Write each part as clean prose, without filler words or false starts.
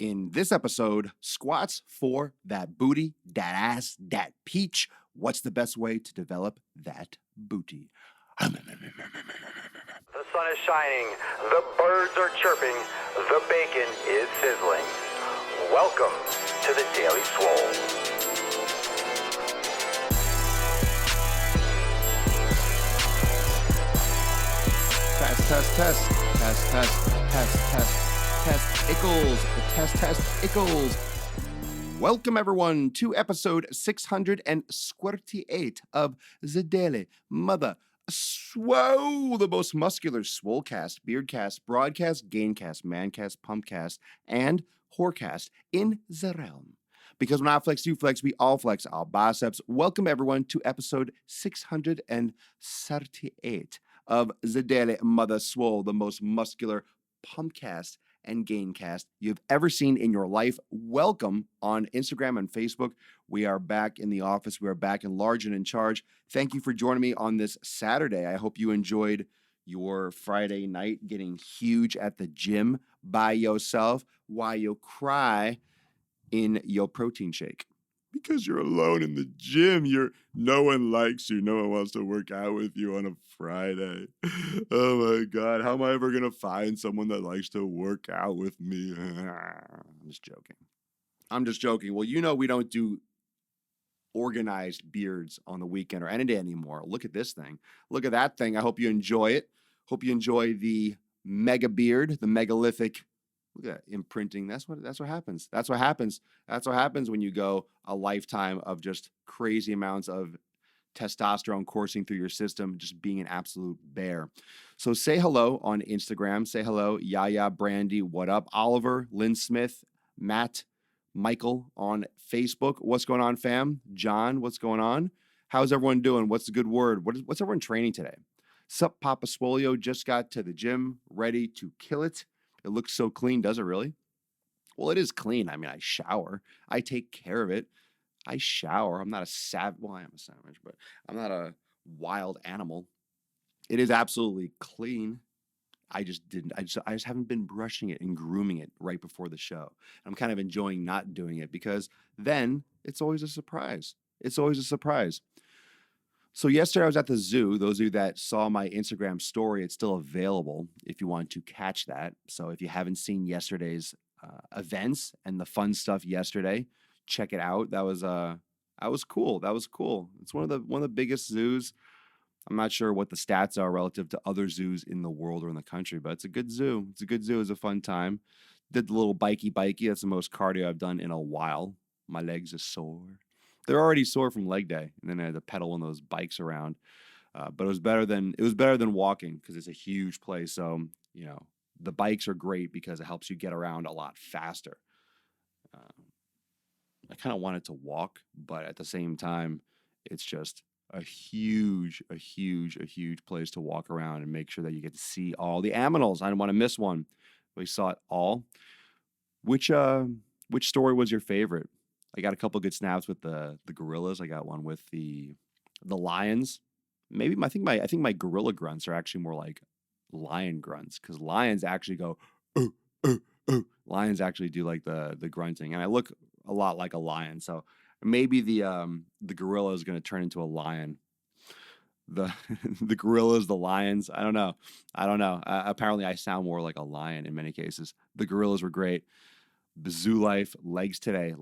In this episode, squats for that booty, that ass, that peach. What's the best way to develop that booty? The sun is shining, the birds are chirping, the bacon is sizzling. Welcome to the Daily Swole. Test, Ickles. Welcome, everyone, to episode 648 of the Daily Mother Swole, the most muscular Swolecast, Beardcast, Broadcast, Gaincast, Mancast, Pumpcast, and Whorecast in the realm. Because when I flex, you flex, we all flex our biceps. Welcome, everyone, to episode 638 of the Daily Mother Swole, the most muscular Pumpcast and Gaincast you've ever seen in your life. Welcome on Instagram and Facebook. We are back in the office. We are back in large and in charge. Thank you for joining me on this Saturday. I hope you enjoyed your Friday night getting huge at the gym by yourself while you cry in your protein shake. Because you're alone in the gym. No one likes you. No one wants to work out with you on a Friday. Oh my God. How am I ever going to find someone that likes to work out with me? I'm just joking. Well, you know we don't do organized beards on the weekend or any day anymore. Look at this thing. Look at that thing. I hope you enjoy it. Hope you enjoy the mega beard, the megalithic. Look at that imprinting. That's what happens. That's what happens when you go a lifetime of just crazy amounts of testosterone coursing through your system, just being an absolute bear. So say hello on Instagram. Say hello, Yaya, Brandy, what up? Oliver, Lynn Smith, Matt, Michael on Facebook. What's going on, fam? John, what's going on? How's everyone doing? What's the good word? What's everyone training today? Sup, Papa Swolio just got to the gym, ready to kill it. It looks so clean, does it really? Well, it is clean. I mean, I shower. I take care of it. I shower. I'm not a savage. Well, I am a savage, but I'm not a wild animal. It is absolutely clean. I just haven't been brushing it and grooming it right before the show. I'm kind of enjoying not doing it because then it's always a surprise. It's always a surprise. So yesterday I was at the zoo. Those of you that saw my Instagram story, it's still available if you want to catch that. So if you haven't seen yesterday's events and the fun stuff yesterday, check it out. That was cool. It's one of the biggest zoos. I'm not sure what the stats are relative to other zoos in the world or in the country, but it's a good zoo. It's a fun time. Did the little bikey. That's the most cardio I've done in a while. My legs are sore. They're already sore from leg day, and then I had to pedal one of those bikes around. But it was better than walking because it's a huge place. So the bikes are great because it helps you get around a lot faster. I kind of wanted to walk, but at the same time, it's just a huge place to walk around and make sure that you get to see all the aminals. I didn't want to miss one. We saw it all. Which story was your favorite? I got a couple of good snaps with the gorillas. I got one with the lions. Maybe I think my gorilla grunts are actually more like lion grunts because lions actually go ooh, ooh, ooh. Lions actually do like the grunting, and I look a lot like a lion. So maybe the gorilla is going to turn into a lion. The gorillas, the lions. I don't know. Apparently, I sound more like a lion in many cases. The gorillas were great. The zoo life, legs today.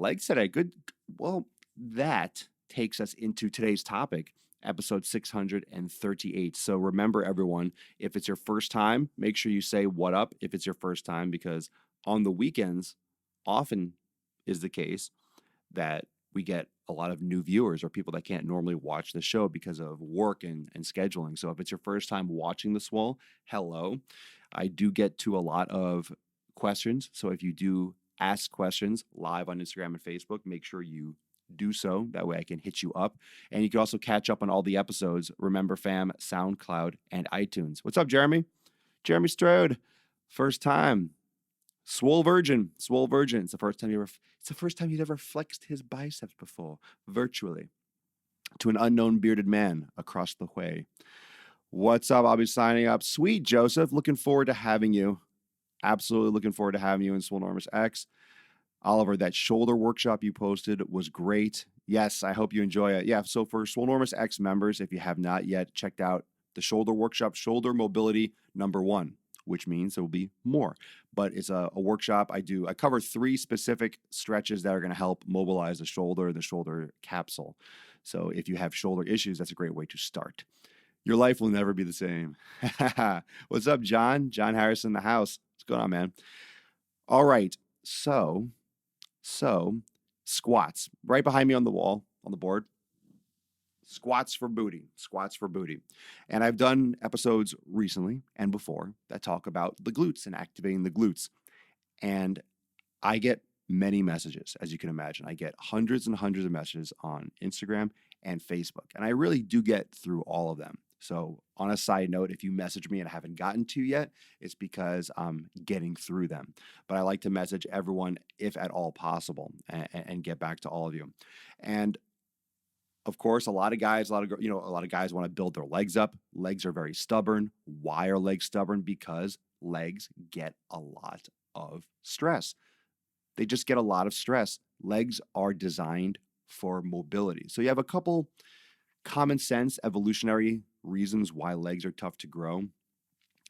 Good. Well, that takes us into today's topic, episode 638. So remember, everyone, if it's your first time, make sure you say what up if it's your first time, because on the weekends, often is the case that we get a lot of new viewers or people that can't normally watch the show because of work and scheduling. So if it's your first time watching the Swole, hello. I do get to a lot of questions. So if you do ask questions live on Instagram and Facebook, make sure you do so. That way I can hit you up. And you can also catch up on all the episodes. Remember, fam, SoundCloud and iTunes. What's up, Jeremy? Jeremy Strode. First time. Swole Virgin. It's the first time he's ever flexed his biceps before, virtually, to an unknown bearded man across the way. What's up? I'll be signing up. Sweet Joseph. Looking forward to having you. Absolutely looking forward to having you in Swolenormous X. Oliver, that shoulder workshop you posted was great. Yes, I hope you enjoy it. Yeah, so for Swolenormous X members, if you have not yet checked out the shoulder workshop, shoulder mobility #1, which means there will be more. But it's a workshop I cover 3 specific stretches that are going to help mobilize the shoulder capsule. So if you have shoulder issues, that's a great way to start. Your life will never be the same. What's up, John? John Harrison in the house. What's going on, man? All right. So squats right behind me on the wall, on the board. Squats for booty. And I've done episodes recently and before that talk about the glutes and activating the glutes. And I get many messages, as you can imagine. I get hundreds and hundreds of messages on Instagram and Facebook. And I really do get through all of them. So on a side note, if you message me and I haven't gotten to yet, it's because I'm getting through them. But I like to message everyone if at all possible and get back to all of you. And of course, a lot of guys want to build their legs up. Legs are very stubborn. Why are legs stubborn? Because legs get a lot of stress. They just get a lot of stress. Legs are designed for mobility. So you have a couple common sense evolutionary reasons why legs are tough to grow.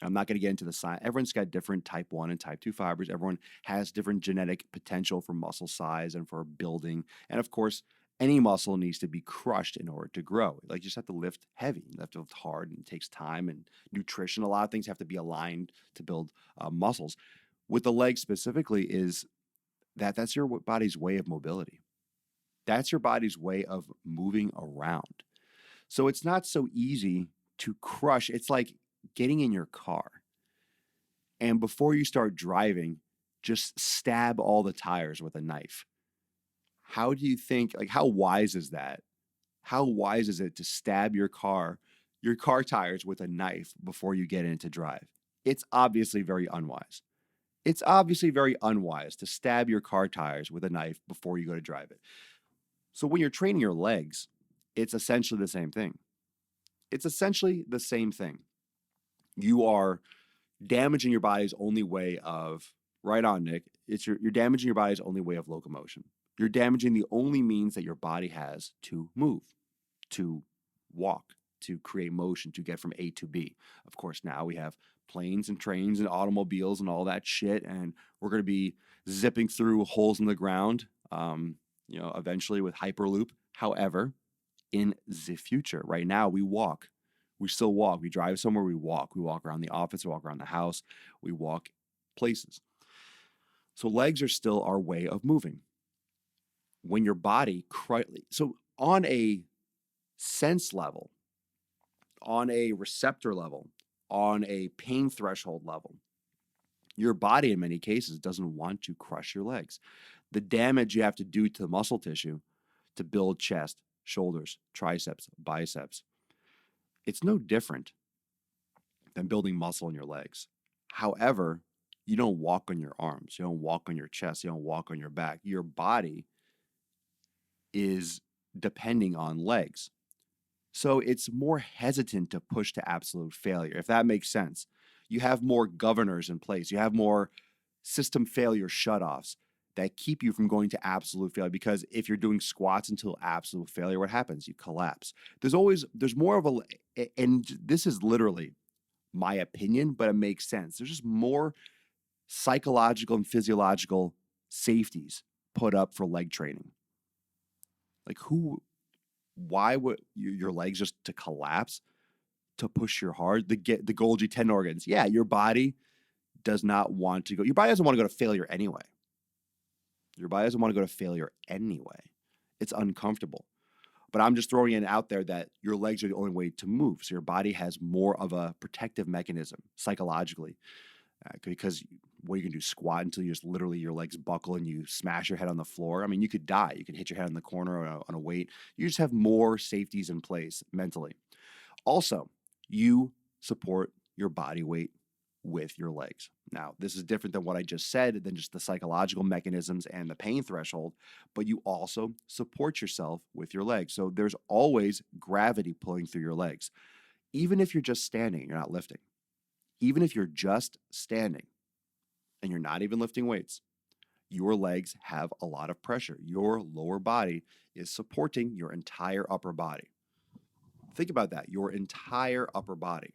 I'm not going to get into the science. Everyone's got different type 1 and type 2 fibers. Everyone has different genetic potential for muscle size and for building. And of course, any muscle needs to be crushed in order to grow. Like you just have to lift heavy, you have to lift hard, and it takes time and nutrition. A lot of things have to be aligned to build muscles. With the leg specifically is that's your body's way of mobility. That's your body's way of moving around. So it's not so easy to crush. It's like getting in your car and before you start driving, just stab all the tires with a knife. How do you think, like, how wise is that? How wise is it to stab your car tires with a knife before you get in to drive? It's obviously very unwise. It's obviously very unwise to stab your car tires with a knife before you go to drive it. So when you're training your legs, it's essentially the same thing. You are damaging your body's only way of, right on, Nick, you're damaging your body's only way of locomotion. You're damaging the only means that your body has to move, to walk, to create motion, to get from A to B. Of course, now we have planes and trains and automobiles and all that shit, and we're going to be zipping through holes in the ground, eventually with Hyperloop. However, in the future, right now, we walk. We still walk. We drive somewhere, we walk. We walk around the office, we walk around the house, we walk places. So legs are still our way of moving. When your body, so on a sense level, on a receptor level, on a pain threshold level, your body in many cases doesn't want to crush your legs. The damage you have to do to the muscle tissue to build chest, shoulders, triceps, biceps, it's no different than building muscle in your legs. However, you don't walk on your arms, you don't walk on your chest, you don't walk on your back. Your body is depending on legs. So it's more hesitant to push to absolute failure, if that makes sense. You have more governors in place. You have more system failure shutoffs that keep you from going to absolute failure. Because if you're doing squats until absolute failure, what happens? You collapse. There's more of and this is literally my opinion, but it makes sense. There's just more psychological and physiological safeties put up for leg training. Like why would your legs just to collapse, to push your hard, the Golgi tendon organs? Yeah, your body does not want to go. Your body doesn't want to go to failure anyway. It's uncomfortable. But I'm just throwing it out there that your legs are the only way to move. So your body has more of a protective mechanism psychologically. Because what you can do, squat until you just literally your legs buckle and you smash your head on the floor. I mean, you could die. You can hit your head on the corner on a weight. You just have more safeties in place mentally. Also, you support your body weight with your legs. Now, this is different than what I just said, than just the psychological mechanisms and the pain threshold, but you also support yourself with your legs. So there's always gravity pulling through your legs. Even if you're just standing, you're not lifting. Even if you're just standing and you're not even lifting weights, your legs have a lot of pressure. Your lower body is supporting your entire upper body. Think about that, your entire upper body.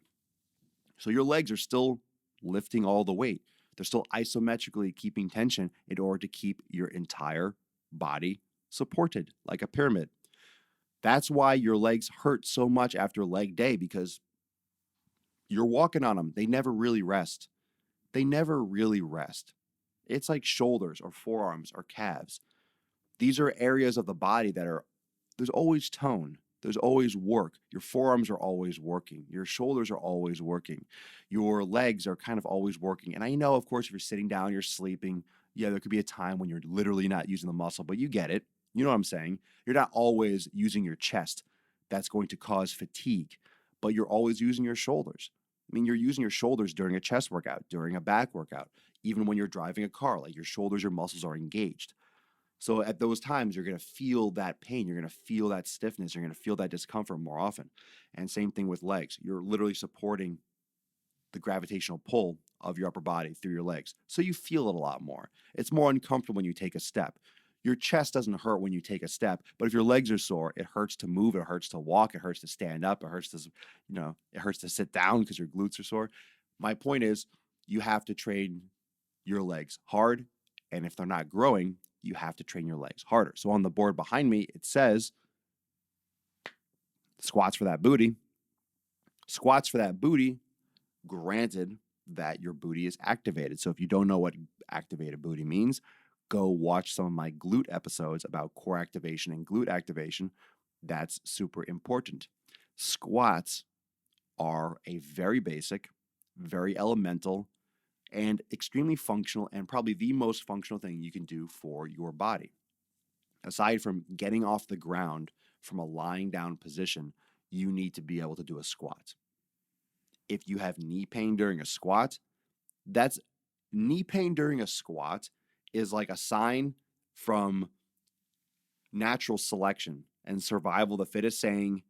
So your legs are still lifting all the weight. They're still isometrically keeping tension in order to keep your entire body supported like a pyramid. That's why your legs hurt so much after leg day, because you're walking on them. They never really rest. They never really rest. It's like shoulders or forearms or calves. These are areas of the body that are, there's always tone. There's always work. Your forearms are always working. Your shoulders are always working. Your legs are kind of always working. And I know, of course, if you're sitting down, you're sleeping. Yeah, there could be a time when you're literally not using the muscle, but you get it. You know what I'm saying? You're not always using your chest. That's going to cause fatigue, but you're always using your shoulders. I mean, you're using your shoulders during a chest workout, during a back workout, even when you're driving a car, like your shoulders, your muscles are engaged. So at those times, you're going to feel that pain. You're going to feel that stiffness. You're going to feel that discomfort more often. And same thing with legs. You're literally supporting the gravitational pull of your upper body through your legs. So you feel it a lot more. It's more uncomfortable when you take a step. Your chest doesn't hurt when you take a step, but if your legs are sore, it hurts to move, it hurts to walk, it hurts to stand up, it hurts to, it hurts to sit down because your glutes are sore. My point is, you have to train your legs hard, and if they're not growing, you have to train your legs harder. So on the board behind me, it says squats for that booty. Squats for that booty, granted that your booty is activated. So if you don't know what activated booty means, go watch some of my glute episodes about core activation and glute activation. That's super important. Squats are a very basic, very elemental, and extremely functional, and probably the most functional thing you can do for your body. Aside from getting off the ground from a lying down position, you need to be able to do a squat. If you have knee pain during a squat, that's knee pain during a squat is like a sign from natural selection and survival of the fittest saying,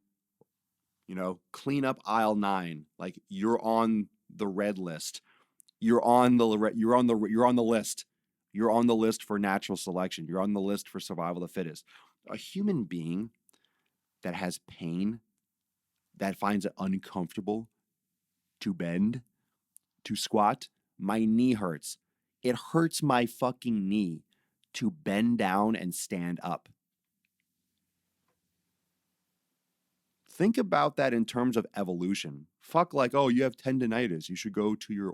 clean up aisle 9, like you're on the red list. You're on the list. You're on the list for natural selection. You're on the list for survival of the fittest. A human being that has pain, that finds it uncomfortable to bend, to squat, my knee hurts. It hurts my fucking knee to bend down and stand up. Think about that in terms of evolution. Fuck like, oh, you have tendinitis. You should go to your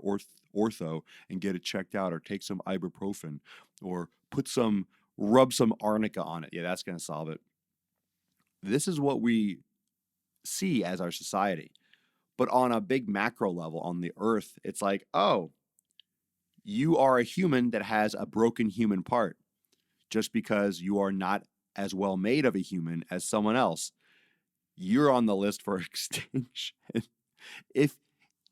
ortho and get it checked out, or take some ibuprofen, or rub some arnica on it. Yeah, that's going to solve it. This is what we see as our society. But on a big macro level, on the earth, it's like, oh, you are a human that has a broken human part. Just because you are not as well made of a human as someone else, you're on the list for extinction. If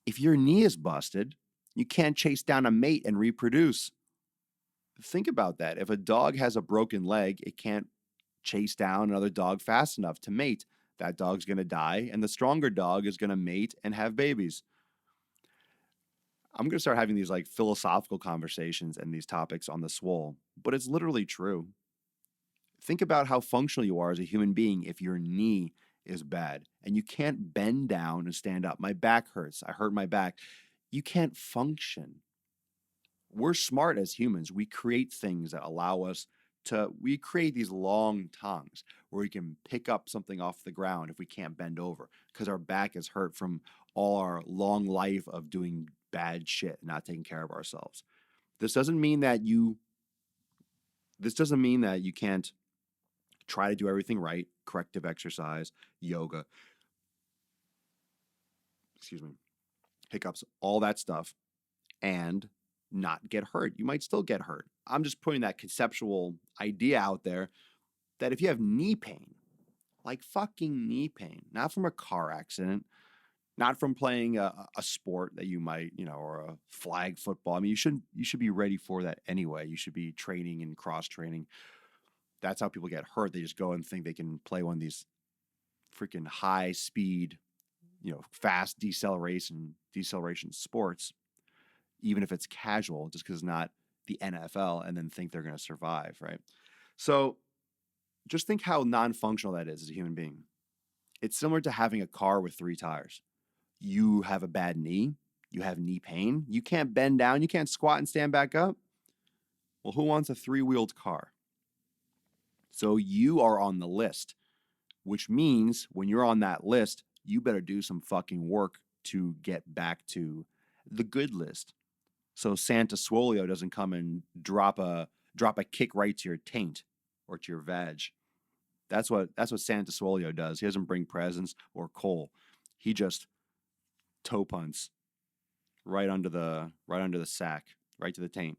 your knee is busted, you can't chase down a mate and reproduce. Think about that. If a dog has a broken leg, it can't chase down another dog fast enough to mate. That dog's going to die, and the stronger dog is going to mate and have babies. I'm going to start having these like philosophical conversations and these topics on the Swole, but it's literally true. Think about how functional you are as a human being if your knee is bad and you can't bend down and stand up. My back hurts. I hurt my back. You can't function. We're smart as humans. We create things that allow us we create these long tongues where we can pick up something off the ground if we can't bend over, because our back is hurt from all our long life of doing bad shit and not taking care of ourselves. This doesn't mean that you can't try to do everything right, corrective exercise, yoga, hiccups, all that stuff, and not get hurt. You might still get hurt. I'm just putting that conceptual idea out there that if you have knee pain, like fucking knee pain, not from a car accident, not from playing a sport that you might, or a flag football. I mean, you should be ready for that anyway. You should be training and cross training. That's how people get hurt. They just go and think they can play one of these freaking high speed, fast deceleration sports, even if it's casual, just because it's not the NFL and then think they're going to survive, right? So just think how non-functional that is as a human being. It's similar to having a car with 3 tires. You have a bad knee, you have knee pain, you can't bend down, you can't squat and stand back up. Well, who wants a 3-wheeled car? So you are on the list, which means when you're on that list, you better do some fucking work to get back to the good list. So Santa Swolio doesn't come and drop a kick right to your taint or to your vag. That's what Santa Swolio does. He doesn't bring presents or coal. He just toe punts right under the sack, right to the taint.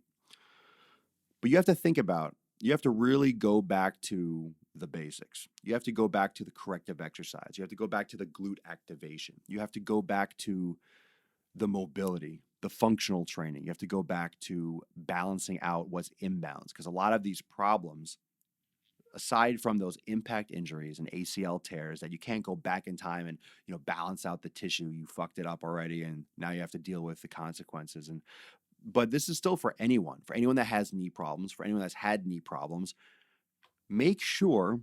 But you have to think about, you have to really go back to the basics. You have to go back to the corrective exercise. You have to go back to the glute activation. You have to go back to the mobility, the functional training. You have to go back to balancing out what's imbalanced, because a lot of these problems, aside from those impact injuries and ACL tears that you can't go back in time and balance out the tissue, you fucked it up already and now you have to deal with the consequences. But this is still for anyone that has knee problems, for anyone that's had knee problems. Make sure,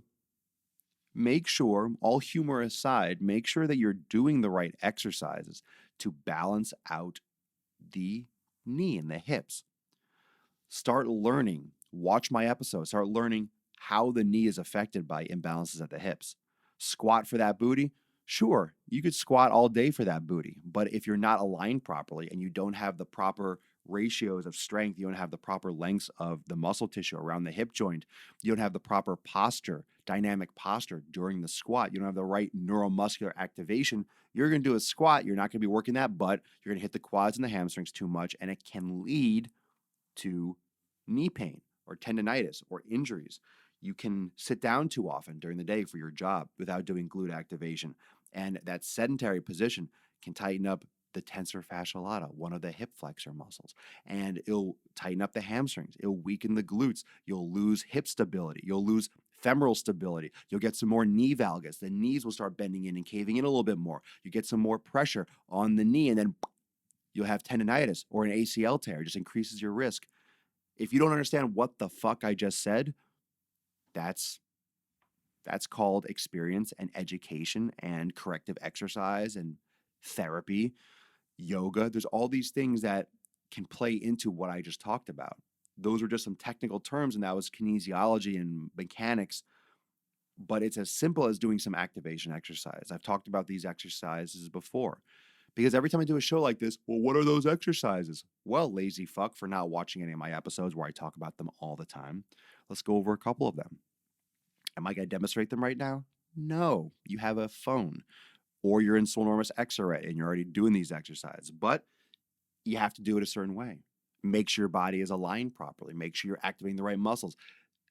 all humor aside, make sure that you're doing the right exercises to balance out the knee and the hips. Start learning, watch my episode, start learning how the knee is affected by imbalances at the hips. Squat for that booty? Sure, you could squat all day for that booty, but if you're not aligned properly and you don't have the proper ratios of strength, you don't have the proper lengths of the muscle tissue around the hip joint, you don't have the proper posture, dynamic posture during the squat, you don't have the right neuromuscular activation, you're going to do a squat, you're not going to be working that butt, you're going to hit the quads and the hamstrings too much, and it can lead to knee pain or tendonitis or injuries. You can sit down too often during the day for your job without doing glute activation. And that sedentary position can tighten up the tensor fasciae lata, one of the hip flexor muscles, and it'll tighten up the hamstrings. It'll weaken the glutes. You'll lose hip stability. You'll lose femoral stability. You'll get some more knee valgus. The knees will start bending in and caving in a little bit more. You get some more pressure on the knee, and then you'll have tendonitis or an ACL tear. It just increases your risk. If you don't understand what the fuck I just said, that's called experience and education and corrective exercise and therapy, yoga. There's all these things that can play into what I just talked about. Those were just some technical terms, and that was kinesiology and mechanics. But it's as simple as doing some activation exercise. I've talked about these exercises before. Because every time I do a show like this, well, what are those exercises? Well, lazy fuck for not watching any of my episodes where I talk about them all the time. Let's go over a couple of them. Am I going to demonstrate them right now? No. You have a phone or you're in Swolenormous X already and you're already doing these exercises. But you have to do it a certain way. Make sure your body is aligned properly. Make sure you're activating the right muscles.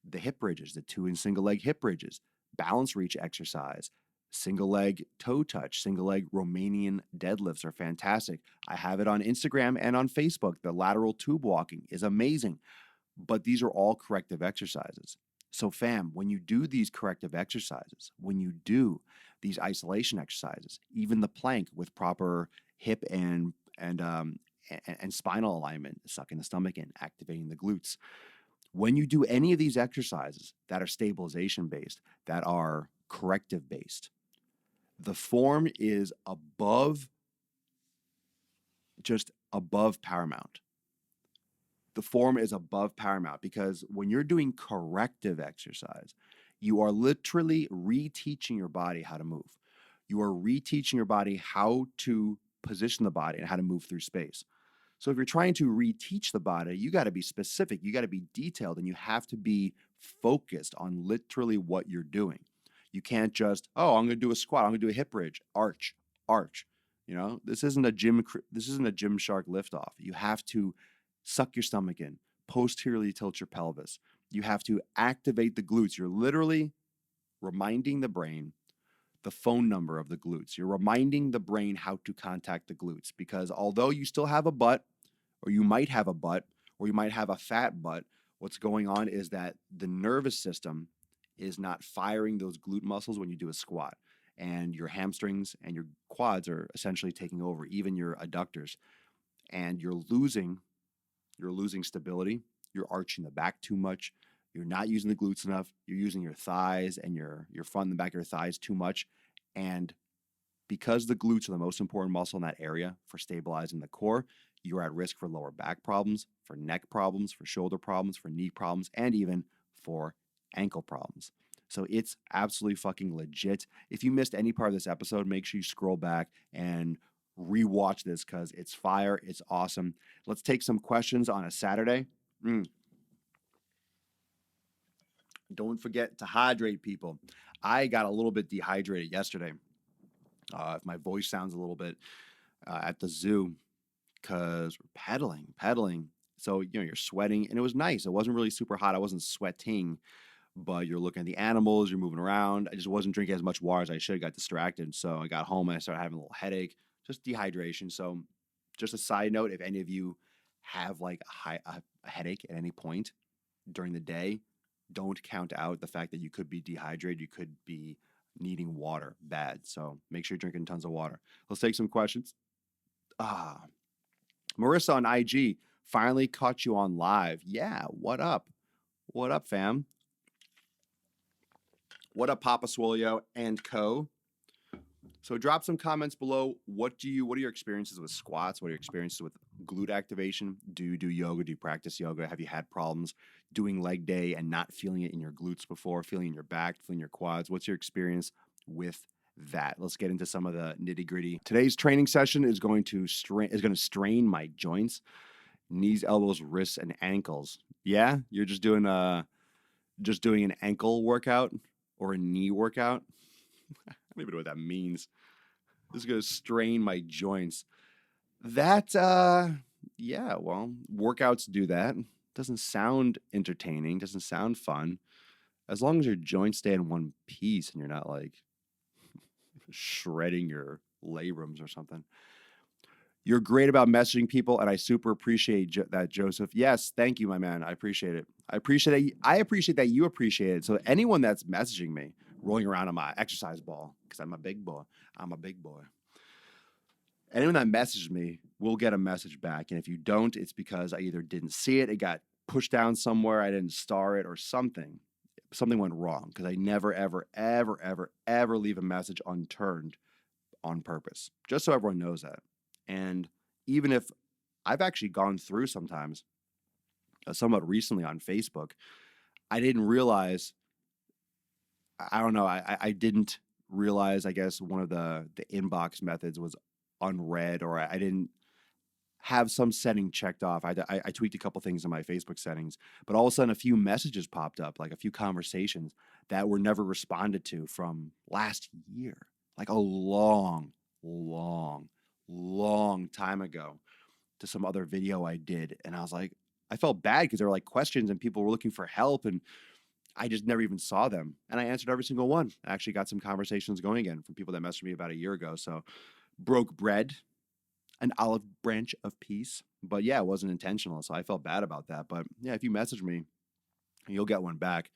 The hip bridges, the 2 and single leg hip bridges, balance reach exercise, single leg toe touch, single leg Romanian deadlifts are fantastic. I have it on Instagram and on Facebook. The lateral tube walking is amazing. But these are all corrective exercises. So fam, when you do these corrective exercises, when you do these isolation exercises, even the plank with proper hip and spinal alignment, sucking the stomach in, activating the glutes. When you do any of these exercises that are stabilization based, that are corrective based, the form is above paramount. The form is above paramount because when you're doing corrective exercise, you are literally reteaching your body how to move. You are reteaching your body how to position the body and how to move through space. So if you're trying to reteach the body, you got to be specific, you got to be detailed, and you have to be focused on literally what you're doing. You can't just, I'm going to do a squat, I'm going to do a hip bridge, arch. This isn't a Gymshark liftoff. You have to suck your stomach in, posteriorly tilt your pelvis. You have to activate the glutes. You're literally reminding the brain the phone number of the glutes. You're reminding the brain how to contact the glutes, because although you still have a butt, or you might have a butt, or you might have a fat butt, what's going on is that the nervous system is not firing those glute muscles when you do a squat, and your hamstrings and your quads are essentially taking over, even your adductors, and you're losing stability, you're arching the back too much, you're not using the glutes enough, you're using your thighs and your front and the back of your thighs too much. And because the glutes are the most important muscle in that area for stabilizing the core, you're at risk for lower back problems, for neck problems, for shoulder problems, for knee problems, and even for ankle problems. So it's absolutely fucking legit. If you missed any part of this episode, make sure you scroll back and rewatch this because it's fire. It's awesome. Let's take some questions on a Saturday. Don't forget to hydrate, people. I got a little bit dehydrated yesterday. If my voice sounds a little bit at the zoo, because we're pedaling. So, you're sweating and it was nice. It wasn't really super hot. I wasn't sweating, but you're looking at the animals, you're moving around. I just wasn't drinking as much water as I should. Got distracted. So I got home and I started having a little headache, just dehydration. So just a side note, if any of you have like a headache at any point during the day, don't count out the fact that you could be dehydrated. You could be needing water bad. So make sure you're drinking tons of water. Let's take some questions. Marissa on IG, finally caught you on live. Yeah, what up? What up, fam? What up, Papa Swolio and co? So drop some comments below. What are your experiences with squats? What are your experiences with glute activation? Do you do yoga? Do you practice yoga? Have you had problems doing leg day and not feeling it in your glutes before, feeling in your back, feeling your quads? What's your experience with that? Let's get into some of the nitty gritty. Today's training session is going to strain my joints, knees, elbows, wrists, and ankles. Yeah, you're just doing an ankle workout or a knee workout. I don't even know what that means. This is going to strain my joints. That, yeah, well, workouts do that. Doesn't sound entertaining. Doesn't sound fun. As long as your joints stay in one piece and you're not like shredding your labrums or something. You're great about messaging people, and I super appreciate that, Joseph. Yes, thank you, my man. I appreciate it. I appreciate that you appreciate it. So anyone that's messaging me, rolling around on my exercise ball, because I'm a big boy. Anyone that messages me will get a message back. And if you don't, it's because I either didn't see it, it got pushed down somewhere, I didn't star it, or something went wrong. Because I never, ever, ever, ever, ever leave a message unturned on purpose. Just so everyone knows that. And even if I've actually gone through sometimes, somewhat recently on Facebook, I didn't realize, I didn't realize, I guess, one of the inbox methods was unread, or I didn't have some setting checked off. I tweaked a couple things in my Facebook settings, but all of a sudden a few messages popped up, like a few conversations that were never responded to from last year, like a long time ago, to some other video I did. And I was like, I felt bad because there were like questions and people were looking for help and I just never even saw them. And I answered every single one. I actually got some conversations going again from people that messaged me about a year ago. So broke bread, an olive branch of peace. But yeah, it wasn't intentional. So I felt bad about that. But yeah, if you message me, you'll get one back.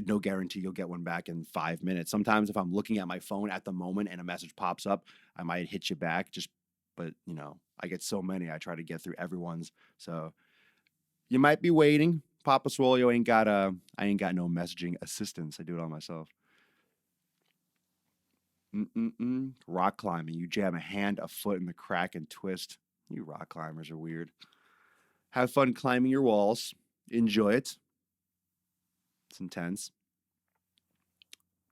No guarantee you'll get one back in 5 minutes. Sometimes if I'm looking at my phone at the moment and a message pops up, I might hit you back but I get so many, I try to get through everyone's. So you might be waiting. Papa Swolio I ain't got no messaging assistance. I do it all myself. Rock climbing. You jam a hand, a foot in the crack and twist. You rock climbers are weird. Have fun climbing your walls. Enjoy it. It's intense.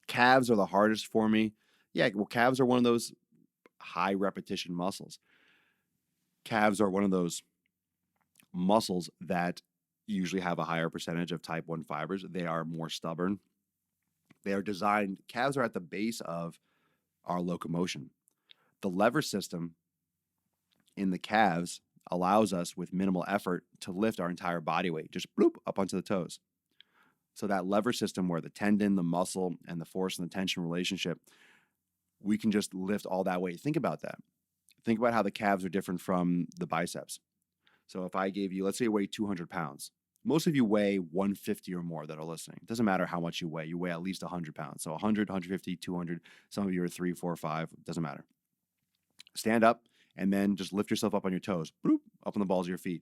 Calves are the hardest for me. Yeah, well, calves are one of those high repetition muscles. Calves are one of those muscles that usually have a higher percentage of type 1 fibers. They are more stubborn. Calves are at the base of our locomotion. The lever system in the calves allows us with minimal effort to lift our entire body weight, just bloop up onto the toes. So that lever system where the tendon, the muscle, and the force and the tension relationship, we can just lift all that weight. Think about that. Think about how the calves are different from the biceps. So if I gave you, let's say you weigh 200 pounds. Most of you weigh 150 or more that are listening. It doesn't matter how much you weigh. You weigh at least 100 pounds. So 100, 150, 200. Some of you are 3, 4, 5. It doesn't matter. Stand up and then just lift yourself up on your toes. Bloop, up on the balls of your feet.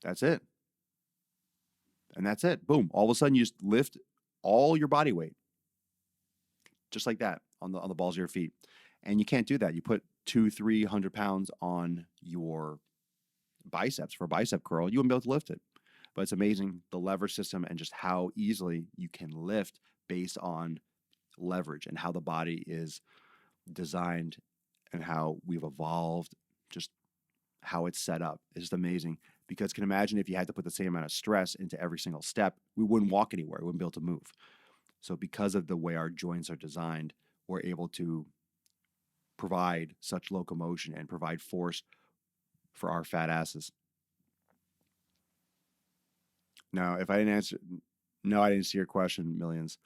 That's it. And that's it. Boom. All of a sudden you just lift all your body weight just like that on the balls of your feet. And you can't do that. You put 200-300 pounds on your biceps for a bicep curl, you wouldn't be able to lift it. But it's amazing the lever system and just how easily you can lift based on leverage and how the body is designed and how we've evolved, just how it's set up. It's just amazing. Because can imagine if you had to put the same amount of stress into every single step, we wouldn't walk anywhere. We wouldn't be able to move. So because of the way our joints are designed, we're able to provide such locomotion and provide force for our fat asses. Now, if I didn't answer, no, I didn't see your question, Millions.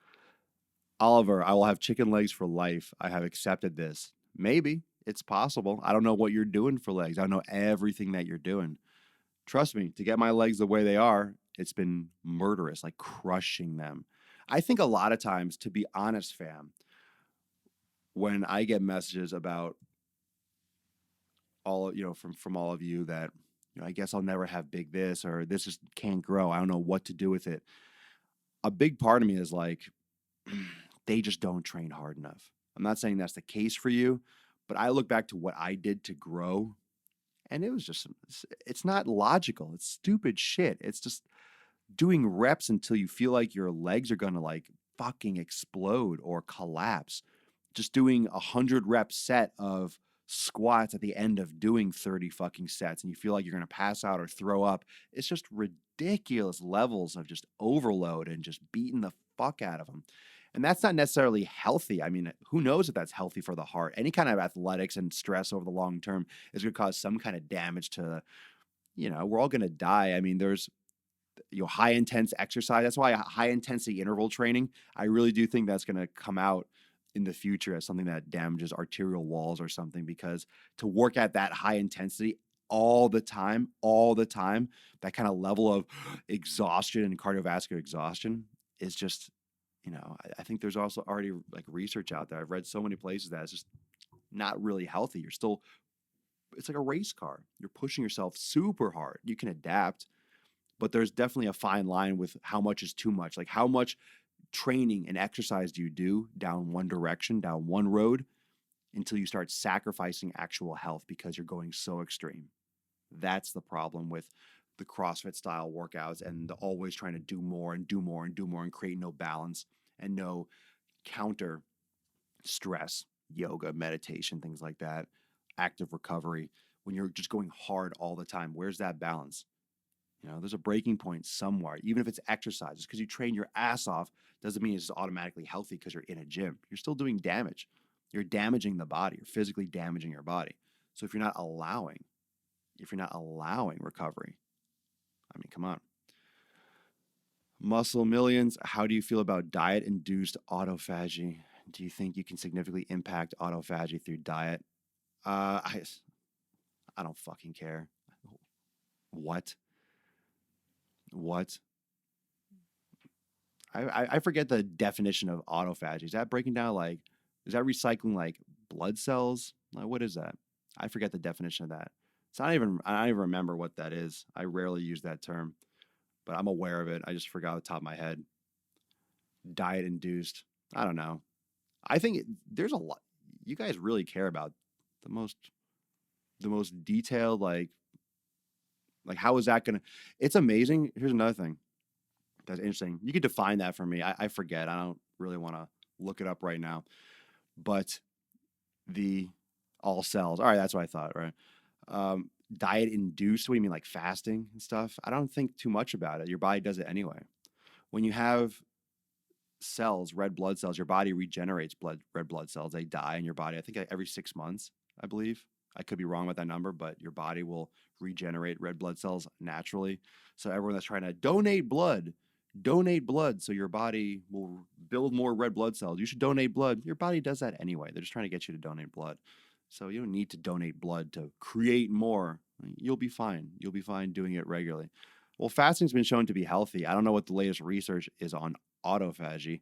Oliver, I will have chicken legs for life. I have accepted this. Maybe it's possible. I don't know what you're doing for legs. I don't know everything that you're doing. Trust me, to get my legs the way they are, it's been murderous, like crushing them. I think a lot of times, to be honest, fam, when I get messages about all, from all of you that, I guess I'll never have big this or this just can't grow. I don't know what to do with it. A big part of me is like, they just don't train hard enough. I'm not saying that's the case for you, but I look back to what I did to grow, and it was just, it's not logical. It's stupid shit. It's just doing reps until you feel like your legs are going to like fucking explode or collapse. Just doing 100 rep set of squats at the end of doing 30 fucking sets and you feel like you're going to pass out or throw up. It's just ridiculous levels of just overload and just beating the fuck out of them. And that's not necessarily healthy. I mean, who knows if that's healthy for the heart? Any kind of athletics and stress over the long term is going to cause some kind of damage to, we're all going to die. I mean, there's, high intense exercise. That's why high intensity interval training, I really do think that's going to come out in the future as something that damages arterial walls or something, because to work at that high intensity all the time, that kind of level of exhaustion and cardiovascular exhaustion is just, I think there's also already like research out there. I've read so many places that it's just not really healthy. It's like a race car. You're pushing yourself super hard. You can adapt, but there's definitely a fine line with how much is too much. Like how much training and exercise do you do down one direction, down one road, until you start sacrificing actual health because you're going so extreme. That's the problem with the CrossFit style workouts and the always trying to do more and do more and do more and create no balance and no counter stress, yoga, meditation, things like that, active recovery. When you're just going hard all the time, where's that balance? There's a breaking point somewhere, even if it's exercise. Just because you train your ass off doesn't mean it's automatically healthy because you're in a gym. You're still doing damage. You're damaging the body. You're physically damaging your body. So if you're not allowing recovery, I mean, come on. Muscle Millions, how do you feel about diet-induced autophagy? Do you think you can significantly impact autophagy through diet? I don't fucking care. What? I forget the definition of autophagy. Is that breaking down is that recycling like blood cells? Like, what is that? I forget the definition of that. I don't even remember what that is. I rarely use that term, but I'm aware of it. I just forgot off the top of my head. Diet induced. I don't know. I think there's a lot. You guys really care about the most detailed, like how is that going to, it's amazing. Here's another thing that's interesting. You could define that for me. I forget. I don't really want to look it up right now, but the all cells. All right. That's what I thought. Right. Diet induced. What do you mean? Like fasting and stuff? I don't think too much about it. Your body does it anyway. When you have cells, red blood cells, your body regenerates red blood cells. They die in your body. I think every 6 months, I believe. I could be wrong with that number, but your body will regenerate red blood cells naturally. So everyone that's trying to donate blood so your body will build more red blood cells. You should donate blood. Your body does that anyway. They're just trying to get you to donate blood. So you don't need to donate blood to create more. You'll be fine. You'll be fine doing it regularly. Well, fasting's been shown to be healthy. I don't know what the latest research is on autophagy,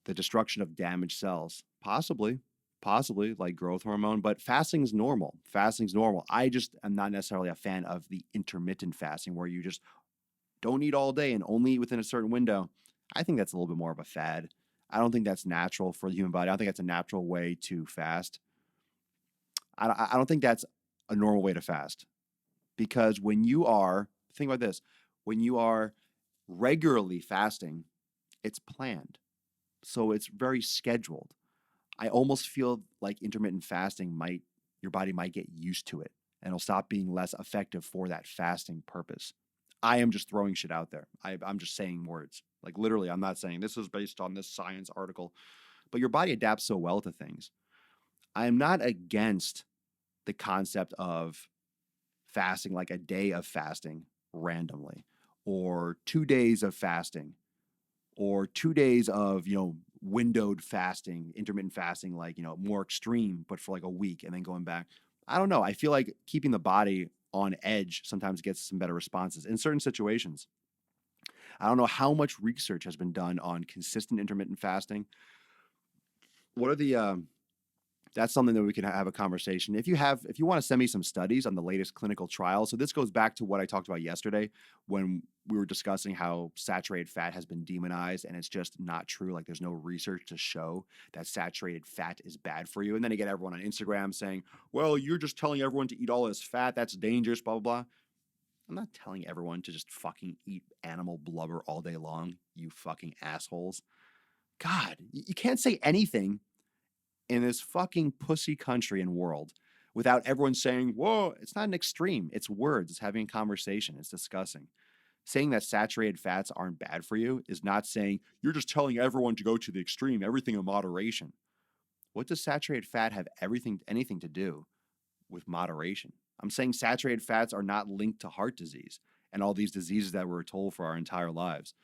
the destruction of damaged cells. Possibly. possibly like growth hormone, but fasting is normal. Fasting's normal. I just am not necessarily a fan of the intermittent fasting where you just don't eat all day and only eat within a certain window. I think that's a little bit more of a fad. I don't think that's natural for the human body. I don't think that's a natural way to fast. I don't think that's a normal way to fast because when you are, think about this, when you are regularly fasting, it's planned. So it's very scheduled. I almost feel like intermittent fasting your body might get used to it and it'll stop being less effective for that fasting purpose. I am just throwing shit out there. I'm just saying words. Like literally, I'm not saying this is based on this science article, but your body adapts so well to things. I am not against the concept of fasting, like a day of fasting randomly, or 2 days of fasting, or 2 days of, windowed fasting, intermittent fasting, like, more extreme, but for like a week and then going back. I don't know. I feel like keeping the body on edge sometimes gets some better responses in certain situations. I don't know how much research has been done on consistent intermittent fasting. What are the that's something that we can have a conversation. If you want to send me some studies on the latest clinical trials. So this goes back to what I talked about yesterday when we were discussing how saturated fat has been demonized and it's just not true. Like there's no research to show that saturated fat is bad for you. And then you get everyone on Instagram saying, well, you're just telling everyone to eat all this fat. That's dangerous, blah, blah, blah. I'm not telling everyone to just fucking eat animal blubber all day long, you fucking assholes. God, you can't say anything in this fucking pussy country and world without everyone saying, whoa, it's not an extreme. It's words. It's having a conversation. It's discussing. Saying that saturated fats aren't bad for you is not saying you're just telling everyone to go to the extreme, everything in moderation. What does saturated fat have anything to do with moderation? I'm saying saturated fats are not linked to heart disease and all these diseases that we're told for our entire lives.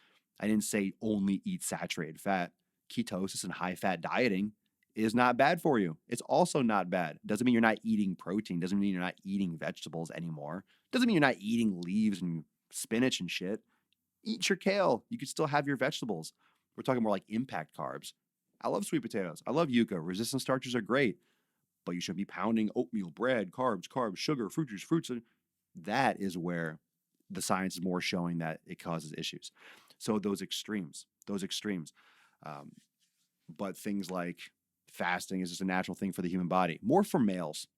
I didn't say only eat saturated fat. Ketosis and high fat dieting is not bad for you. It's also not bad. Doesn't mean you're not eating protein. Doesn't mean you're not eating vegetables anymore. Doesn't mean you're not eating leaves and spinach and shit. Eat your kale. You can still have your vegetables. We're talking more like impact carbs. I love sweet potatoes. I love yuca. Resistant starches are great, but you shouldn't be pounding oatmeal, bread, carbs, sugar, fruit juice, fruits. That is where the science is more showing that it causes issues. So those extremes. But things like fasting is just a natural thing for the human body, more for males.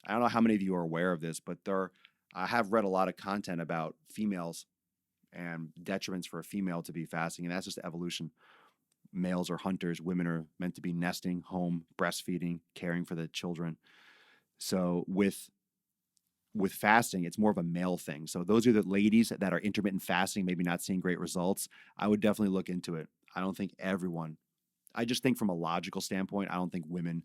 I don't know how many of you are aware of this, but I have read a lot of content about females and detriments for a female to be fasting, and that's just evolution. Males are hunters, women are meant to be nesting, home, breastfeeding, caring for the children. So with fasting, it's more of a male thing. So those are the ladies that are intermittent fasting, maybe not seeing great results. I would definitely look into it. I don't think everyone. I just think from a logical standpoint, I don't think women,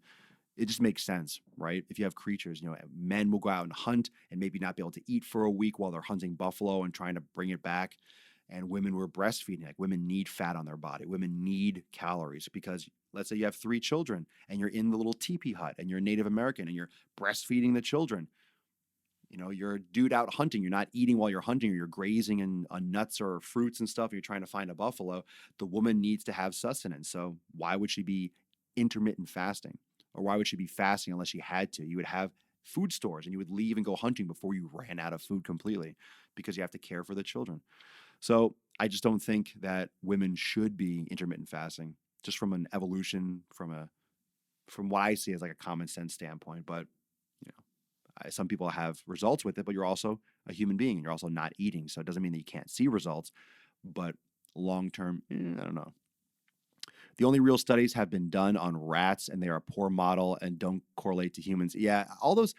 it just makes sense, right? If you have creatures, men will go out and hunt and maybe not be able to eat for a week while they're hunting buffalo and trying to bring it back. And women were breastfeeding. Like women need fat on their body. Women need calories because let's say you have 3 children and you're in the little teepee hut and you're Native American and you're breastfeeding the children. You're a dude out hunting. You're not eating while you're hunting, or you're grazing on nuts or fruits and stuff. And you're trying to find a buffalo. The woman needs to have sustenance. So why would she be intermittent fasting? Or why would she be fasting unless she had to? You would have food stores and you would leave and go hunting before you ran out of food completely because you have to care for the children. So I just don't think that women should be intermittent fasting, just from an evolution, from what I see as like a common sense standpoint. But some people have results with it, but you're also a human being and you're also not eating. So it doesn't mean that you can't see results, but long term, I don't know. The only real studies have been done on rats and they are a poor model and don't correlate to humans. Yeah, all those.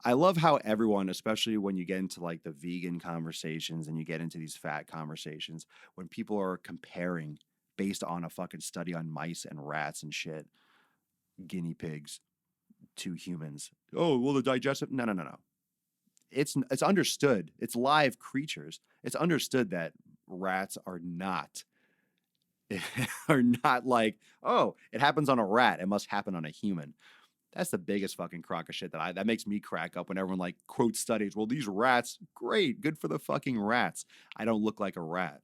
I love how everyone, especially when you get into like the vegan conversations and you get into these fat conversations, when people are comparing based on a fucking study on mice and rats and shit, guinea pigs, to humans. Oh, well, the digestive. No. It's understood. It's live creatures. It's understood that rats are not like, oh, it happens on a rat. It must happen on a human. That's the biggest fucking crock of shit that makes me crack up when everyone like quotes studies. Well, these rats, great, good for the fucking rats. I don't look like a rat.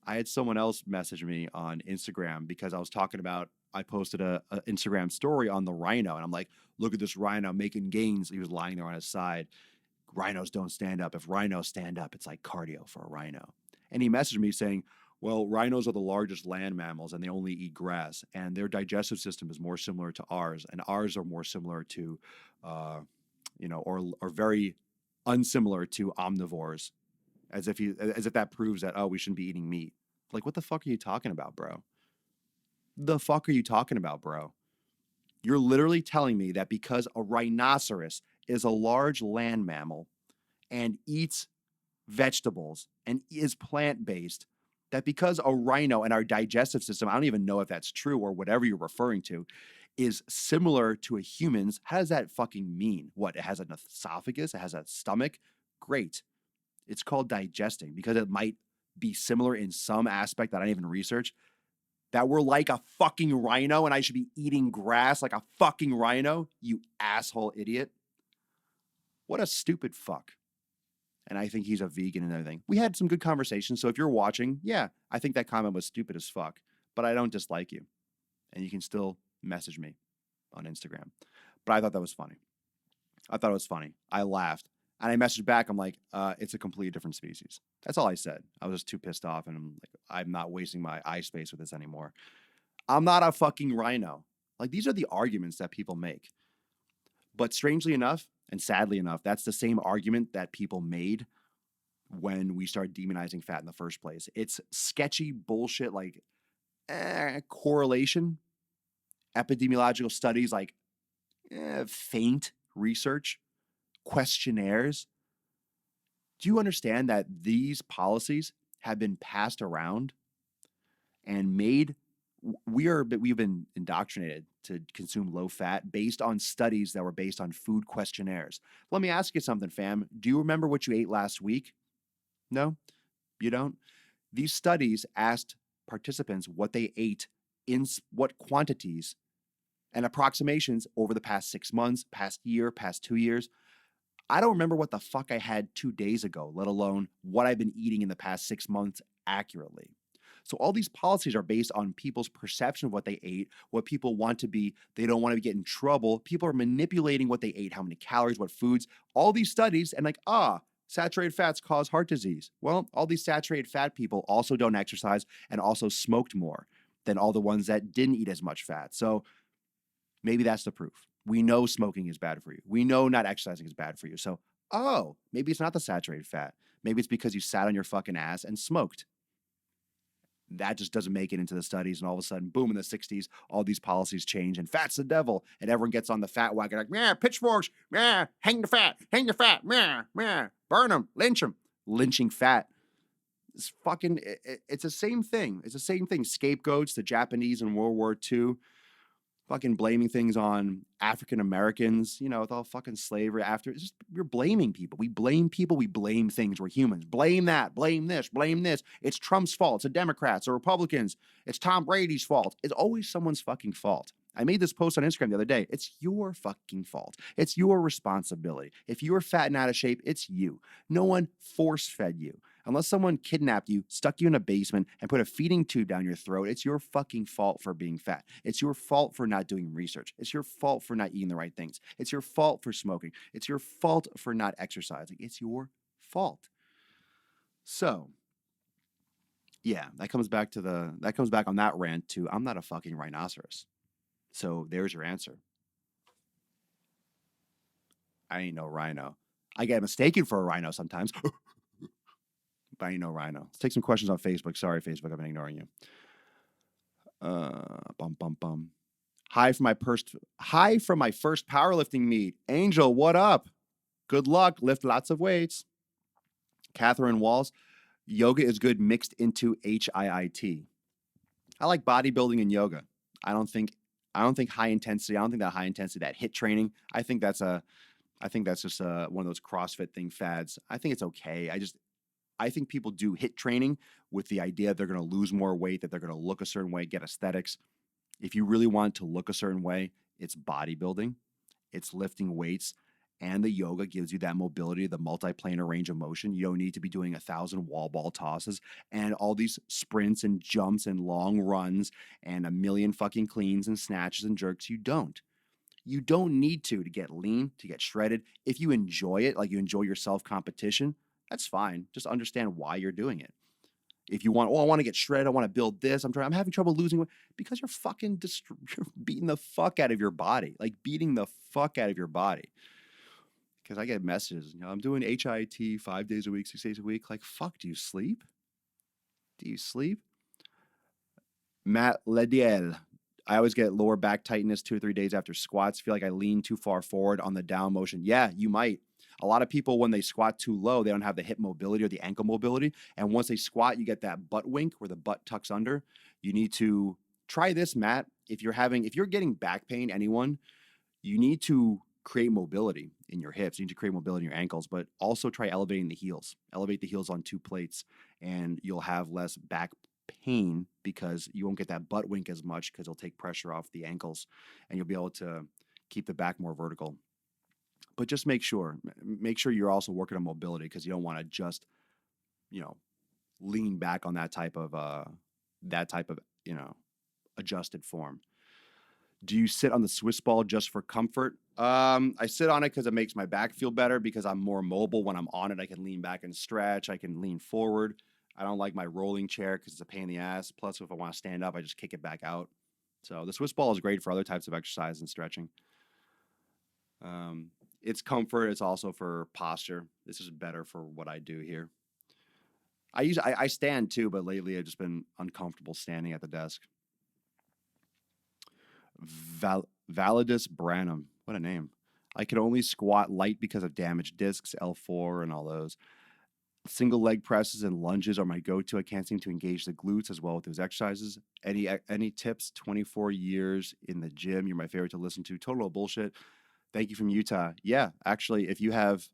I had someone else message me on Instagram because I was talking about I posted a Instagram story on the rhino, and I'm like, look at this rhino making gains. He was lying there on his side. Rhinos don't stand up. If rhinos stand up, it's like cardio for a rhino. And he messaged me saying, well, rhinos are the largest land mammals and they only eat grass, and their digestive system is more similar to ours, and ours are more similar to, or very unsimilar to omnivores, as if that proves that, oh, we shouldn't be eating meat. Like, what the fuck are you talking about, bro? The fuck are you talking about, bro? You're literally telling me that because a rhinoceros is a large land mammal and eats vegetables and is plant-based, that because a rhino and our digestive system, I don't even know if that's true or whatever you're referring to, is similar to a human's, how does that fucking mean? What, it has an esophagus? It has a stomach? Great. It's called digesting because it might be similar in some aspect that I didn't even research. That we're like a fucking rhino and I should be eating grass like a fucking rhino, you asshole idiot. What a stupid fuck. And I think he's a vegan and everything. We had some good conversations. So if you're watching, yeah, I think that comment was stupid as fuck, but I don't dislike you. And you can still message me on Instagram. But I thought that was funny. I laughed. And I messaged back. I'm like, it's a completely different species. That's all I said. I was just too pissed off. And I'm like, I'm not wasting my eye space with this anymore. I'm not a fucking rhino. Like, these are the arguments that people make. But strangely enough, and sadly enough, that's the same argument that people made when we started demonizing fat in the first place. It's sketchy bullshit like correlation, epidemiological studies, like faint research, questionnaires. Do you understand that these policies have been passed around and made? We've been indoctrinated to consume low fat based on studies that were based on food questionnaires. Let me ask you something, fam. Do you remember what you ate last week? No, you don't. These studies asked participants what they ate in what quantities and approximations over the past 6 months, past year, past 2 years. I don't remember what the fuck I had 2 days ago, let alone what I've been eating in the past 6 months accurately. So all these policies are based on people's perception of what they ate, what people want to be. They don't want to get in trouble. People are manipulating what they ate, how many calories, what foods, all these studies, and like, saturated fats cause heart disease. Well, all these saturated fat people also don't exercise and also smoked more than all the ones that didn't eat as much fat. So maybe that's the proof. We know smoking is bad for you. We know not exercising is bad for you. So, maybe it's not the saturated fat. Maybe it's because you sat on your fucking ass and smoked. That just doesn't make it into the studies. And all of a sudden, boom, in the 60s, all these policies change and fat's the devil. And everyone gets on the fat wagon like, yeah, pitchforks, yeah, hang the fat, yeah, burn them, lynch them. Lynching fat. It's fucking, it's the same thing. It's the same thing. Scapegoats, the Japanese in World War II. Fucking blaming things on African Americans, with all fucking slavery after. It's just, you're blaming people. We blame people. We blame things. We're humans. Blame that. Blame this. Blame this. It's Trump's fault. It's the Democrats or Republicans. It's Tom Brady's fault. It's always someone's fucking fault. I made this post on Instagram the other day. It's your fucking fault. It's your responsibility. If you're fat and out of shape, it's you. No one force-fed you. Unless someone kidnapped you, stuck you in a basement, and put a feeding tube down your throat, it's your fucking fault for being fat. It's your fault for not doing research. It's your fault for not eating the right things. It's your fault for smoking. It's your fault for not exercising. It's your fault. So, yeah, that comes back on that rant to, I'm not a fucking rhinoceros. So there's your answer. I ain't no rhino. I get mistaken for a rhino sometimes. But I ain't no rhino. Let's take some questions on Facebook. Sorry, Facebook, I've been ignoring you. Hi from my first powerlifting meet. Angel, what up? Good luck. Lift lots of weights. Catherine Walls, yoga is good mixed into HIIT. I like bodybuilding and yoga. I don't think high intensity. I don't think that high intensity, that HIIT training. I think that's just one of those CrossFit thing fads. I think it's okay. I think people do HIIT training with the idea they're going to lose more weight, that they're going to look a certain way, get aesthetics. If you really want to look a certain way, it's bodybuilding, it's lifting weights, and the yoga gives you that mobility, the multiplanar range of motion. You don't need to be doing 1,000 wall ball tosses and all these sprints and jumps and long runs and a million fucking cleans and snatches and jerks. You don't. You don't need to get lean, to get shredded. If you enjoy it, like you enjoy your self competition, that's fine. Just understand why you're doing it. If you want, oh, I want to get shredded, I want to build this. I'm having trouble losing weight because you're fucking you're beating the fuck out of your body, like beating the fuck out of your body. Because I get messages, I'm doing HIIT 5 days a week, 6 days a week. Like, fuck, do you sleep? Do you sleep? Matt Lediel. I always get lower back tightness 2 or 3 days after squats. Feel like I lean too far forward on the down motion. Yeah, you might. A lot of people, when they squat too low, they don't have the hip mobility or the ankle mobility. And once they squat, you get that butt wink where the butt tucks under. You need to try this, Matt. If you're getting back pain, anyone, you need to create mobility in your hips. You need to create mobility in your ankles, but also try elevating the heels. Elevate the heels on 2 plates, and you'll have less back pain because you won't get that butt wink as much because it'll take pressure off the ankles, and you'll be able to keep the back more vertical. But just make sure you're also working on mobility because you don't want to just, lean back on that type of adjusted form. Do you sit on the Swiss ball just for comfort? I sit on it because it makes my back feel better because I'm more mobile when I'm on it. I can lean back and stretch. I can lean forward. I don't like my rolling chair because it's a pain in the ass. Plus, if I want to stand up, I just kick it back out. So the Swiss ball is great for other types of exercise and stretching. It's comfort. It's also for posture. This is better for what I do here. I stand too, but lately I've just been uncomfortable standing at the desk. Validus Branham. What a name. I can only squat light because of damaged discs, L4 and all those. Single leg presses and lunges are my go-to. I can't seem to engage the glutes as well with those exercises. Any tips? 24 years in the gym. You're my favorite to listen to. Total bullshit. Thank you from Utah. Yeah, actually, if you have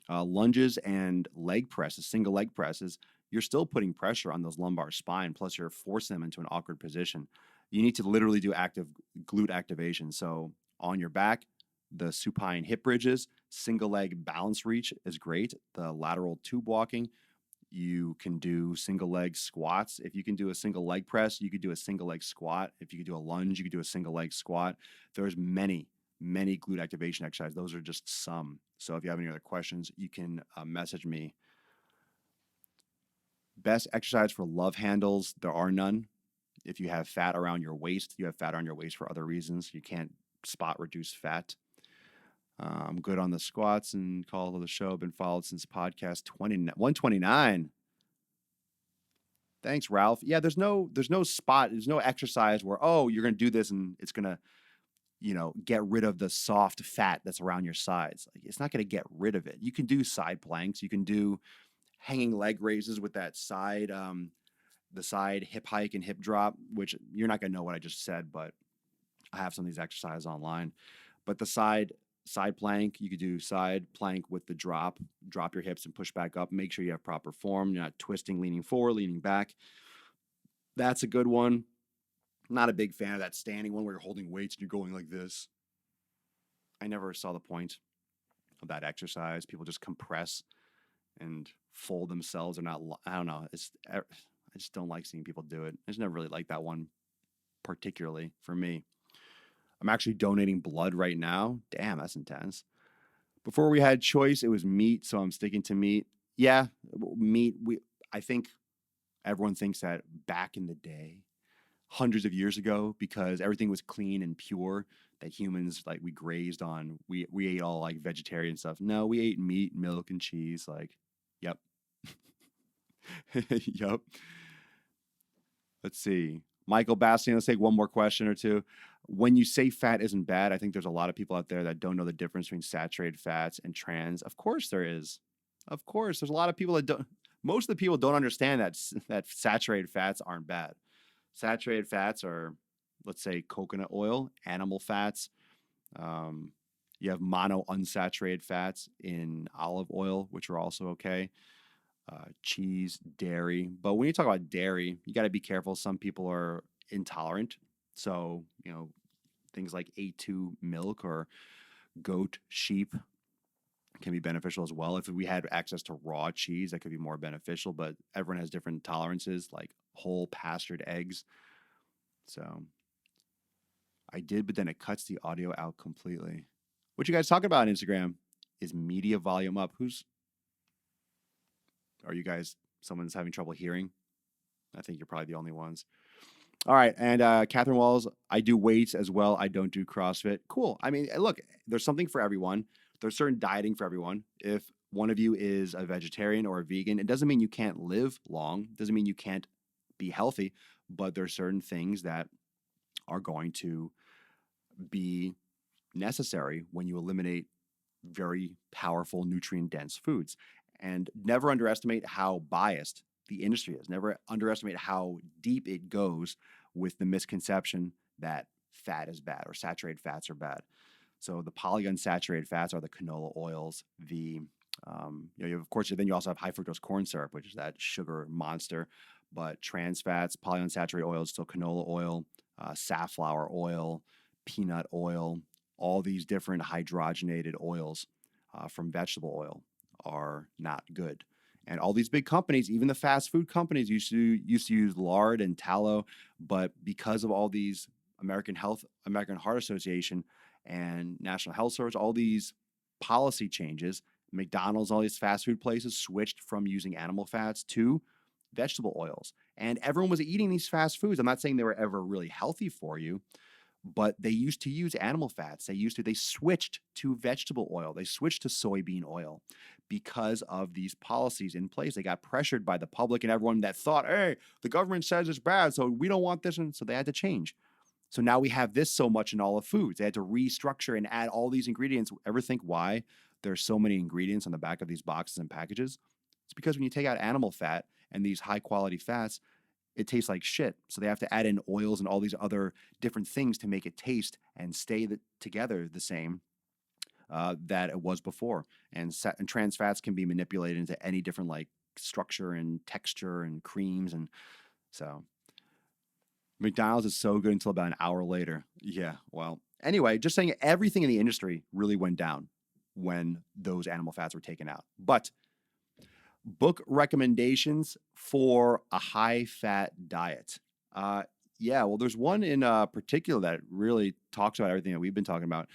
lunges and leg presses, single leg presses, you're still putting pressure on those lumbar spine. Plus, you're forcing them into an awkward position. You need to literally do active glute activation. So on your back, the supine hip bridges, single leg balance reach is great. The lateral tube walking, you can do single leg squats. If you can do a single leg press, you could do a single leg squat. If you could do a lunge, you could do a single leg squat. There's many glute activation exercises. Those are just some. So if you have any other questions, you can message me. Best exercise for love handles, there are none. If you have fat around your waist, you have fat around your waist for other reasons. You can't spot reduce fat. I'm good on the squats and call of the show. Been followed since podcast 129. Thanks, Ralph. Yeah, there's no spot, there's no exercise where, oh, you're going to do this and it's going to, get rid of the soft fat that's around your sides. Like, it's not going to get rid of it. You can do side planks. You can do hanging leg raises with that side, the side hip hike and hip drop, which you're not going to know what I just said, but I have some of these exercises online. But the side plank, you could do side plank with the drop your hips and push back up. Make sure you have proper form. You're not twisting, leaning forward, leaning back. That's a good one. Not a big fan of that standing one where you're holding weights and you're going like this. I never saw the point of that exercise. People just compress and fold themselves. I don't know. I just don't like seeing people do it. I just never really liked that one particularly for me. I'm actually donating blood right now. Damn, that's intense. Before we had choice, it was meat, so I'm sticking to meat. Yeah, meat. I think everyone thinks that back in the day, hundreds of years ago, because everything was clean and pure, that humans, like, we grazed on, we ate all like vegetarian stuff. No, we ate meat, milk, and cheese. Like, yep. Yep. Let's see. Michael Bastian, let's take one more question or two. When you say fat isn't bad, I think there's a lot of people out there that don't know the difference between saturated fats and trans. Of course there is. Of course. There's a lot of people that don't. Most of the people don't understand that saturated fats aren't bad. Saturated fats are, let's say, coconut oil, animal fats. You have mono unsaturated fats in olive oil, which are also okay. Cheese, dairy. But when you talk about dairy, you got to be careful. Some people are intolerant. So, things like A2 milk or goat, sheep, can be beneficial as well. If we had access to raw cheese, that could be more beneficial, but everyone has different tolerances, like whole pastured eggs. So I did, but then it cuts the audio out completely. What you guys talking about on Instagram? Is media volume up? Are you guys, someone's having trouble hearing? I think you're probably the only ones. All right. And Catherine Walls, I do weights as well. I don't do CrossFit. Cool. I mean, look, there's something for everyone. There's certain dieting for everyone. If one of you is a vegetarian or a vegan, it doesn't mean you can't live long. It doesn't mean you can't be healthy, but there's certain things that are going to be necessary when you eliminate very powerful nutrient dense foods. And never underestimate how biased the industry is. Never underestimate how deep it goes with the misconception that fat is bad or saturated fats are bad. So the polyunsaturated fats are the canola oils. Of course, then you also have high fructose corn syrup, which is that sugar monster. But trans fats, polyunsaturated oils, so canola oil, safflower oil, peanut oil, all these different hydrogenated oils from vegetable oil are not good. And all these big companies, even the fast food companies, used to use lard and tallow, but because of all these American Heart Association, and National Health Service, all these policy changes, McDonald's, all these fast food places switched from using animal fats to vegetable oils. And everyone was eating these fast foods. I'm not saying they were ever really healthy for you, but they used to use animal fats. They switched to vegetable oil. They switched to soybean oil because of these policies in place. They got pressured by the public and everyone that thought, hey, the government says it's bad, so we don't want this. And so they had to change. So now we have this so much in all of foods. They had to restructure and add all these ingredients. Ever think why there's so many ingredients on the back of these boxes and packages? It's because when you take out animal fat and these high quality fats, it tastes like shit. So they have to add in oils and all these other different things to make it taste and stay together the same that it was before. And trans fats can be manipulated into any different like structure and texture and creams. And so McDonald's is so good until about an hour later. Yeah, well, anyway, just saying everything in the industry really went down when those animal fats were taken out. But book recommendations for a high-fat diet. Well, there's one in particular that really talks about everything that we've been talking about.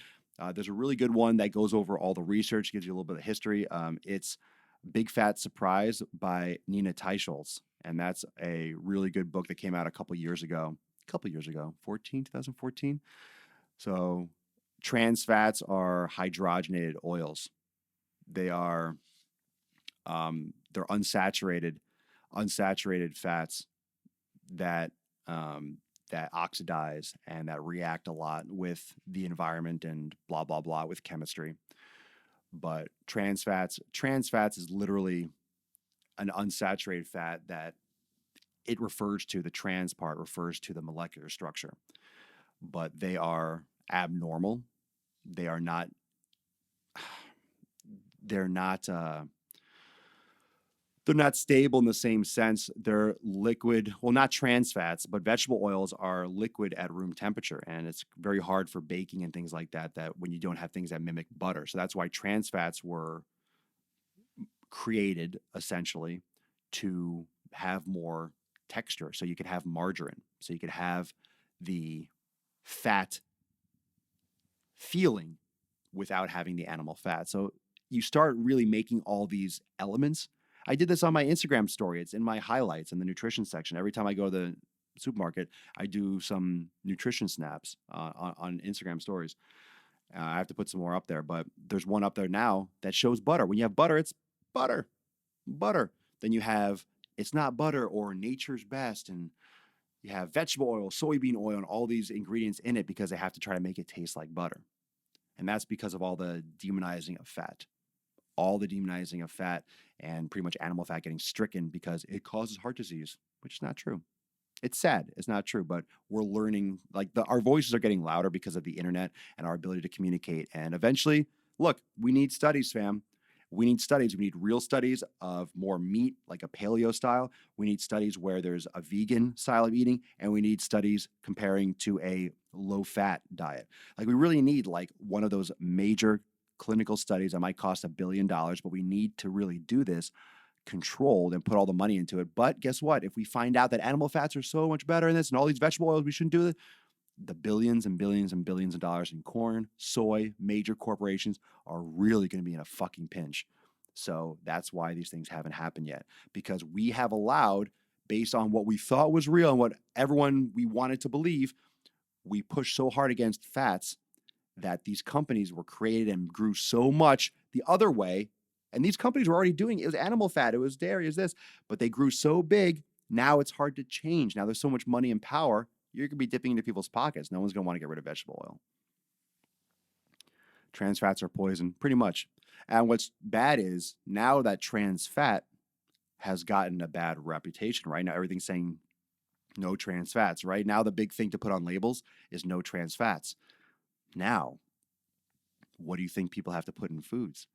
There's a really good one that goes over all the research, gives you a little bit of history. It's Big Fat Surprise by Nina Teicholz. And that's a really good book that came out a couple years ago, 2014. So trans fats are hydrogenated oils. They are, they're unsaturated fats that oxidize and that react a lot with the environment and blah, blah, blah with chemistry. But trans fats is literally an unsaturated fat that it refers to, the trans part refers to the molecular structure, but they are abnormal. They're not stable in the same sense. They're liquid. Well, not trans fats, but vegetable oils are liquid at room temperature. And it's very hard for baking and things like that when you don't have things that mimic butter. So that's why trans fats were created essentially to have more texture. So you could have margarine. So you could have the fat feeling without having the animal fat. So you start really making all these elements. I did this on my Instagram story. It's in my highlights in the nutrition section. Every time I go to the supermarket, I do some nutrition snaps on Instagram stories. I have to put some more up there, but there's one up there now that shows butter. When you have butter, it's butter. Then you have it's not butter or nature's best, and you have vegetable oil, soybean oil, and all these ingredients in it because they have to try to make it taste like butter. And that's because of all the demonizing of fat. All the demonizing of fat and pretty much animal fat getting stricken because it causes heart disease, which is not true. It's sad. It's not true, but we're learning, our voices are getting louder because of the internet and our ability to communicate. And eventually, look, we need studies, fam. We need studies. We need real studies of more meat, like a paleo style. We need studies where there's a vegan style of eating, and we need studies comparing to a low-fat diet. We really need one of those major clinical studies that might cost $1 billion, but we need to really do this controlled and put all the money into it. But guess what? If we find out that animal fats are so much better in this and all these vegetable oils, we shouldn't do it. The billions and billions and billions of dollars in corn, soy, major corporations are really going to be in a fucking pinch. So that's why these things haven't happened yet, because we have allowed, based on what we thought was real and what everyone we wanted to believe, we pushed so hard against fats that these companies were created and grew so much the other way. And these companies were already doing it. It was animal fat, it was dairy, it was this, but they grew so big. Now it's hard to change. Now there's so much money and power. You're going to be dipping into people's pockets. No one's going to want to get rid of vegetable oil. Trans fats are poison, pretty much. And what's bad is now that trans fat has gotten a bad reputation, right? Now everything's saying no trans fats, right? Now the big thing to put on labels is no trans fats. Now, what do you think people have to put in foods?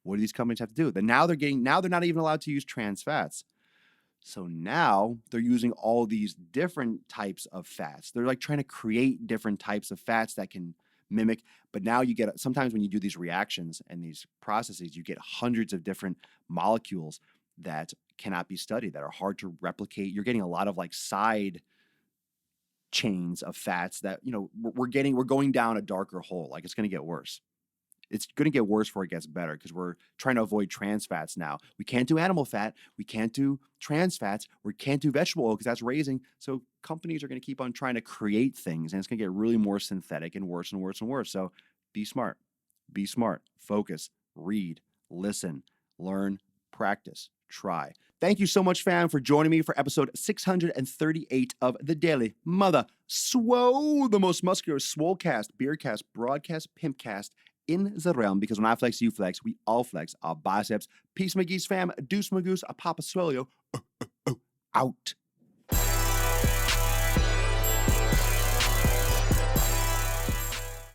What do these companies have to do? Then now they're not even allowed to use trans fats. So now they're using all these different types of fats. They're like trying to create different types of fats that can mimic. But now you get, sometimes when you do these reactions and these processes, you get hundreds of different molecules that cannot be studied, that are hard to replicate. You're getting a lot of like side chains of fats that, you know, we're going down a darker hole. Like it's going to get worse. It's going to get worse before it gets better, because we're trying to avoid trans fats now. We can't do animal fat. We can't do trans fats. We can't do vegetable oil because that's raising. So companies are going to keep on trying to create things, and it's going to get really more synthetic and worse and worse and worse. So be smart. Be smart. Focus. Read. Listen. Learn. Practice. Try. Thank you so much, fam, for joining me for episode 638 of the Daily Mother Swole, the most muscular swolecast, beercast, broadcast, pimpcast in the realm, because when I flex, you flex, we all flex our biceps. Peace, McGee's fam. Deuce, Magoose, a Papa Swolio. Out.